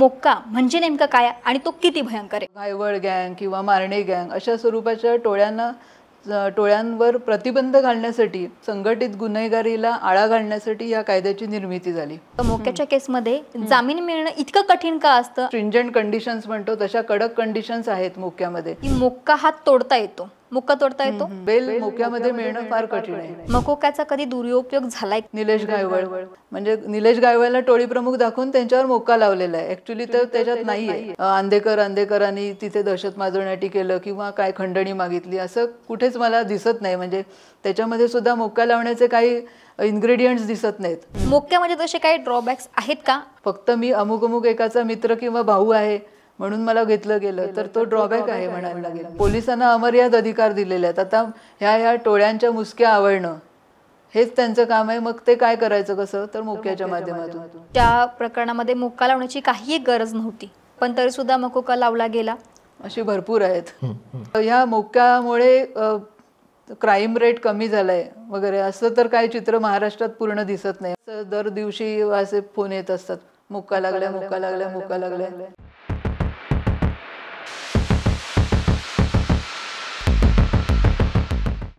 मोक्का म्हणजे नेमका काय आणि तो किती भयंकर आहे? गायवळ गँग किंवा मारणे गँग अशा स्वरूपाच्या टोळ्यांवर प्रतिबंध घालण्यासाठी, संघटित गुन्हेगारीला आळा घालण्यासाठी या कायद्याची निर्मिती झाली. मोक्याच्या केसमध्ये जामीन मिळणं इतकं कठीण का असतं? स्ट्रिंजंट कंडिशन्स म्हणतो तशा कडक कंडिशन्स आहेत मोक्यामध्ये. की मोक्का हा तोडता येतो, मोक्का तोडता येतो. बेल मोक्यामध्ये मिळणं फार कठीण आहे. मोक्याचा कधी दुरुपयोग झालाय? निलेश गायवळ म्हणजे निलेश गायवळला टोळी प्रमुख दाखवून त्यांच्यावर मोक्का लावलेला आहे. ऍक्च्युली तर त्याच्यात नाहीये. अंधेकरांनी तिथे दहशत माजवण्यासाठी केलं किंवा काय खंडणी मागितली असं कुठेच मला दिसत नाही. म्हणजे त्याच्यामध्ये सुद्धा मोक्का लावण्याचे काही इन्ग्रेडियंट्स दिसत नाहीत. मोक्यामध्ये तसे काही ड्रॉबॅक्स आहेत का? फक्त मी अमुक एकाचा मित्र किंवा भाऊ आहे म्हणून मला घेतलं गेलं तर तो ड्रॉबॅक आहे म्हणायला लागेल. पोलिसांना अमर्याद अधिकार दिलेले आहेत. आता ह्या टोळ्यांच्या मुसक्या आवळणं हेच त्यांचं काम आहे. मग ते काय करायचं कसं? तर मोक्याच्या माध्यमातून. त्या प्रकरणामध्ये मोक्का लावण्याची काही गरज नव्हती, पण तरी सुद्धा मोक्का लावला गेला. अशी भरपूर आहेत. ह्या मोक्यामुळे क्राईम रेट कमी झालाय वगैरे असं तर काय चित्र महाराष्ट्रात पूर्ण दिसत नाही. दर दिवशी असे फोन येत असतात, मोक्का लागलाय.